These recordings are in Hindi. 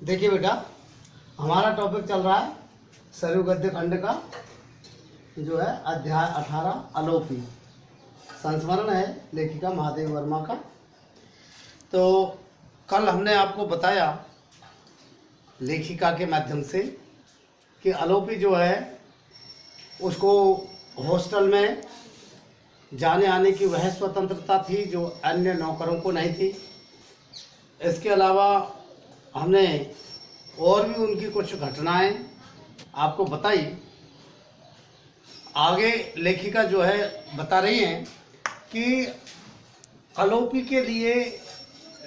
देखिए बेटा, हमारा टॉपिक चल रहा है सरयू गद्य खंड का जो है अध्याय 18 अलोपी। संस्मरण है लेखिका महादेव वर्मा का। तो कल हमने आपको बताया लेखिका के माध्यम से कि अलोपी जो है उसको हॉस्टल में जाने आने की वह स्वतंत्रता थी जो अन्य नौकरों को नहीं थी। इसके अलावा हमने और भी उनकी कुछ घटनाएं आपको बताई। आगे लेखिका जो है बता रही हैं कि अलोपी के लिए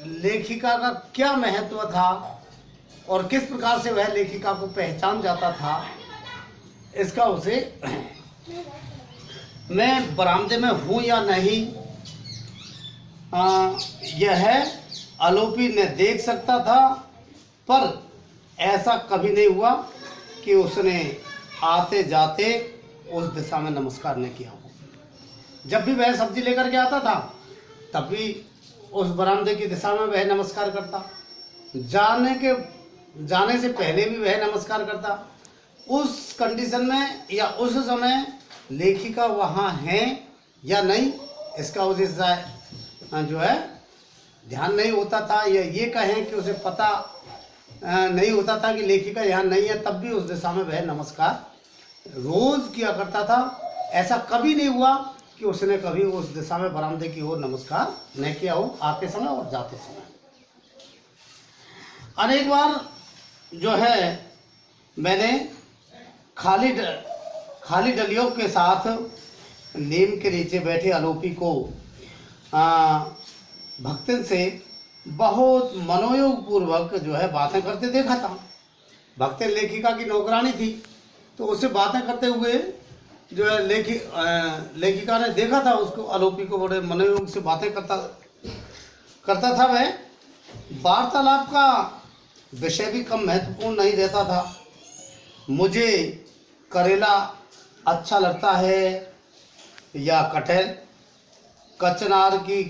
लेखिका का क्या महत्व था और किस प्रकार से वह लेखिका को पहचान जाता था। इसका उसे मैं बरामदे में हूँ या नहीं यह अलोपी ने देख सकता था, पर ऐसा कभी नहीं हुआ कि उसने आते जाते उस दिशा में नमस्कार नहीं किया हो। जब भी वह सब्जी लेकर के आता था तब भी उस बरामदे की दिशा में वह नमस्कार करता, जाने से पहले भी वह नमस्कार करता। उस कंडीशन में या उस समय लेखिका वहाँ है या नहीं इसका उसे जो है ध्यान नहीं होता था, या ये कहें कि उसे पता नहीं होता था कि लेखिका यहाँ नहीं है, तब भी उस दिशा में वह नमस्कार रोज किया करता था। ऐसा कभी नहीं हुआ कि उसने कभी उस दिशा में बरामदे की ओर नमस्कार नहीं किया हो, आते समय और जाते समय। अनेक बार जो है मैंने खाली डलियों के साथ नीम के नीचे बैठे अलोपी को भक्तन से बहुत मनोयोग पूर्वक जो है बातें करते देखा था। भक्तन लेखिका की नौकरानी थी, तो उससे बातें करते हुए जो है लेखिका ने देखा था उसको, अलोपी को बड़े मनोयोग से बातें करता था। वह वार्तालाप का विषय भी कम महत्वपूर्ण नहीं रहता था। मुझे करेला अच्छा लगता है या कटहल, कचनार की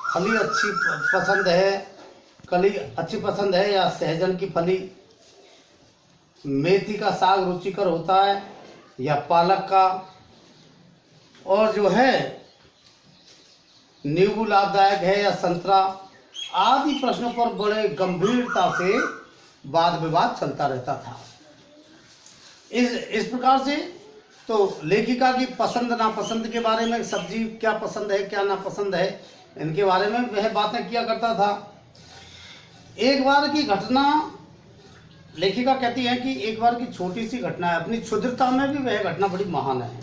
फली अच्छी पसंद है, कली अच्छी पसंद है या सहजन की फली, मेथी का साग रुचिकर होता है या पालक का, और जो है नींबू लाभदायक है या संतरा, आदि प्रश्नों पर बड़े गंभीरता से वाद विवाद चलता रहता था। इस प्रकार से तो लेखिका की पसंद नापसंद के बारे में, सब्जी क्या पसंद है क्या नापसंद है, इनके बारे में वह बातें किया करता था। एक बार की घटना लेखिका कहती है कि एक बार की छोटी सी घटना है, अपनी क्षुद्रता में भी वह घटना बड़ी महान है।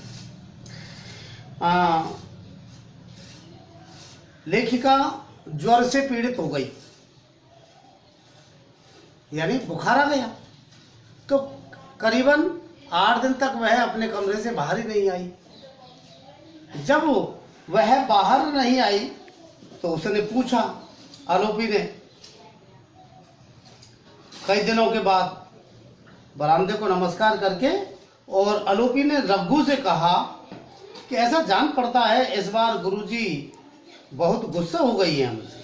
लेखिका ज्वर से पीड़ित हो गई, यानी बुखार आ गया, तो करीबन 8 दिन तक वह अपने कमरे से बाहर ही नहीं आई। जब वह बाहर नहीं आई तो उसने पूछा, अलोपी ने कई दिनों के बाद बरामदे को नमस्कार करके, और अलोपी ने रघु से कहा कि ऐसा जान पड़ता है इस बार गुरुजी बहुत गुस्सा हो गई है हमसे,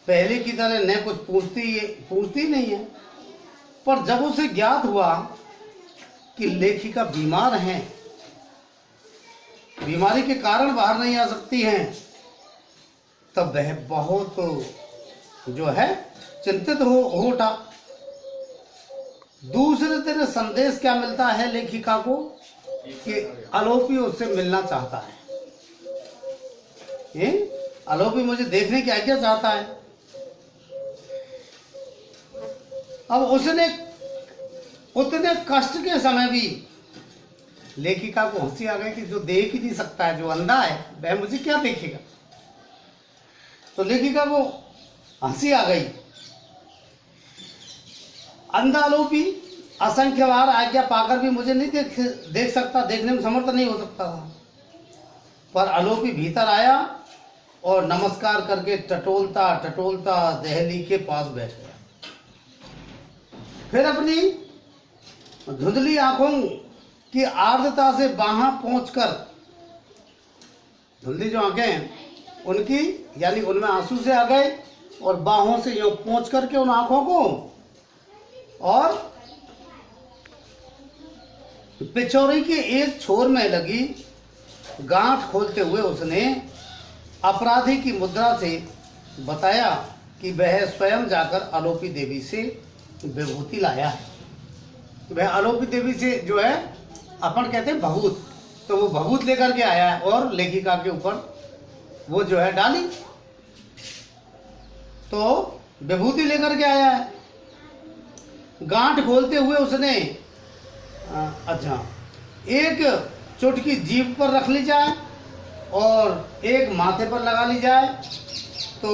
पहले की तरह न कुछ पूछती नहीं है। पर जब उसे ज्ञात हुआ कि लेखिका बीमार हैं, बीमारी के कारण बाहर नहीं आ सकती हैं, तब वह बहुत जो है चिंतित हो उठा। दूसरे दिन संदेश क्या मिलता है लेखिका को कि अलोपी उससे मिलना चाहता है। अलोपी मुझे देखने की आज्ञा चाहता है। अब उसने उतने कष्ट के समय भी लेखिका को हंसी आ गई कि जो देख ही नहीं सकता है, जो अंधा है, वह मुझे क्या देखेगा। तो लेखिका को हंसी आ गई। अंधा अलोपी असंख्य बार आज्ञा पाकर भी मुझे नहीं देख सकता, देखने में समर्थ नहीं हो सकता था। पर अलोपी भीतर आया और नमस्कार करके टटोलता टटोलता दहली के पास बैठ गया। फिर अपनी धुंधली आंखों की आर्द्रता से वहां पहुंचकर, धुंधली जो आंखें हैं उनकी, यानी उनमें आंसू से आ गए, और बाहों से यूं पोंछ करके उन आंखों को, और पिछोरी के एक छोर में लगी गांठ खोलते हुए उसने अपराधी की मुद्रा से बताया कि वह स्वयं जाकर आलोपी देवी से विभूति लाया है। वह आलोपी देवी से जो है अपन कहते हैं भभूत, तो वो भभूत लेकर के आया है और लेखिका के ऊपर वो जो है डाली, तो विभूति लेकर के आया है। गांठ खोलते हुए उसने अच्छा एक चुटकी जीभ पर रख ली जाए और एक माथे पर लगा ली जाए, तो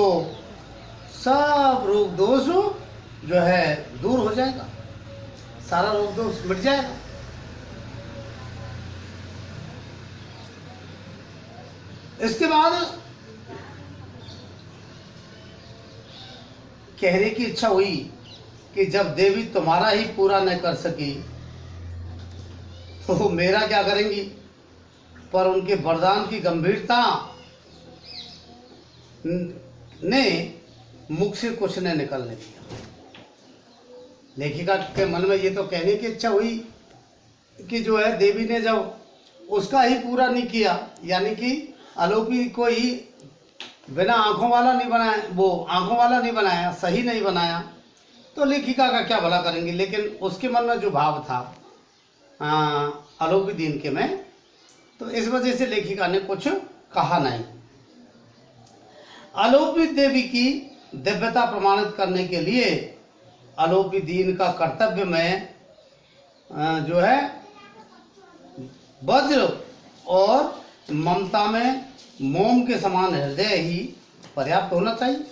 सब रोग दोष जो है दूर हो जाएगा, सारा रोग दोष मिट जाएगा। इसके बाद कहने की इच्छा हुई कि जब देवी तुम्हारा ही पूरा न कर सकी तो मेरा क्या करेंगी, पर उनके वरदान की गंभीरता ने मुख से कुछ न निकलने दिया। लेखिका के मन में ये तो कहने की इच्छा हुई कि जो है देवी ने जब उसका ही पूरा नहीं किया, यानी कि आलोपी को ही बिना आंखों वाला नहीं बनाया, वो आंखों वाला नहीं बनाया, सही नहीं बनाया, तो लेखिका का क्या भला करेंगे। लेकिन उसके मन में जो भाव था आलोपी दीन के में, तो इस वजह से लेखिका ने कुछ कहा नहीं। आलोपी देवी की दिव्यता प्रमाणित करने के लिए आलोपी दीन का कर्तव्य में जो है वज्र और ममता में मोम के समान हृदय ही पर्याप्त होना चाहिए।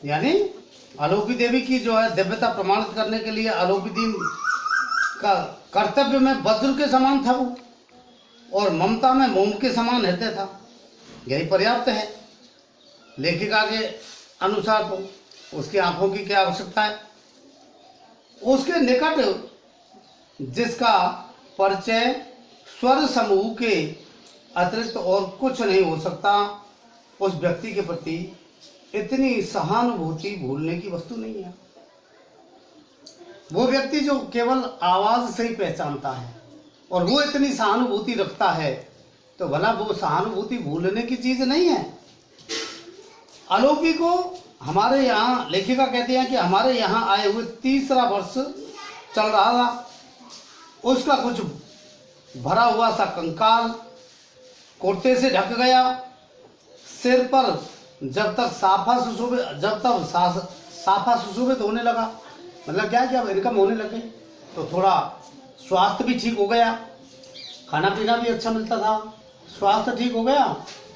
यानी आलोपी देवी की जो है दिव्यता प्रमाणित करने के लिए आलोपी दीन का कर्तव्य में वज्र के समान था वो, और ममता में मोम के समान हृदय था, यही पर्याप्त है। लेखिका के अनुसार तो उसकी आंखों की क्या आवश्यकता है। उसके निकट जिसका परिचय स्वर समूह के अतिरिक्त और कुछ नहीं हो सकता, उस व्यक्ति के प्रति इतनी सहानुभूति भूलने की वस्तु नहीं है। वो व्यक्ति जो केवल आवाज से ही पहचानता है और वो इतनी सहानुभूति रखता है, तो भला वो सहानुभूति भूलने की चीज नहीं है। आलोपी को हमारे यहाँ, लेखिका कहते हैं कि हमारे यहाँ आए हुए 3रा वर्ष चल रहा था। उसका कुछ भरा हुआ सा कंकाल कुर्ते से ढक गया। सिर पर जब तक साफा सुशोभित होने लगा, मतलब क्या क्या इनकम होने लगे, तो थोड़ा स्वास्थ्य भी ठीक हो गया, खाना पीना भी अच्छा मिलता था, स्वास्थ्य ठीक हो गया,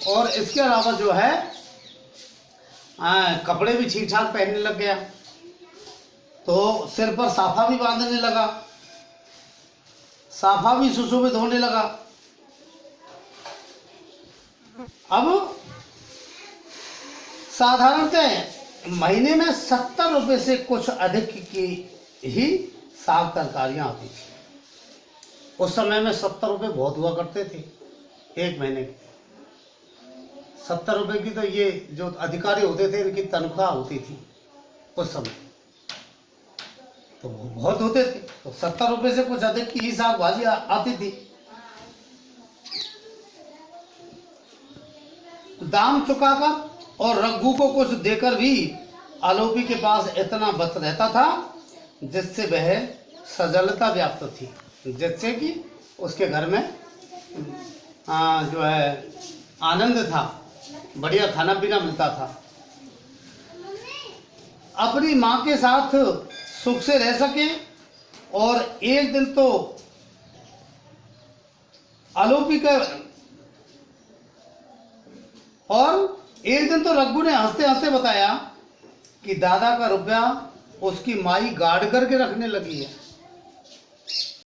और इसके अलावा जो है कपड़े भी ठीक ठाक पहनने लग गया, तो सिर पर साफा भी बांधने लगा, साफा भी सुशोभित होने लगा। अब साधारणतः महीने में 70 रुपए से कुछ अधिक की ही साग तरकारियां आती थी। उस समय में 70 रुपए बहुत हुआ करते थे एक महीने के। 70 रुपए की तो ये जो अधिकारी होते थे इनकी तनख्वाह होती थी उस समय, तो वो बहुत होते थे। तो 70 रुपए से कुछ अधिक की ही साग भाजी आती थी। दाम चुकाकर और रघु को कुछ देकर भी आलोपी के पास इतना बच रहता था जिससे वह सजलता व्याप्त थी, जिससे कि उसके घर में जो है आनंद था, बढ़िया खाना पीना मिलता था। अपनी माँ के साथ सुख से रह सके। और एक दिन तो आलोपी का रघु ने हंसते हंसते बताया कि दादा का रुपया उसकी माई गाड़ करके रखने लगी है।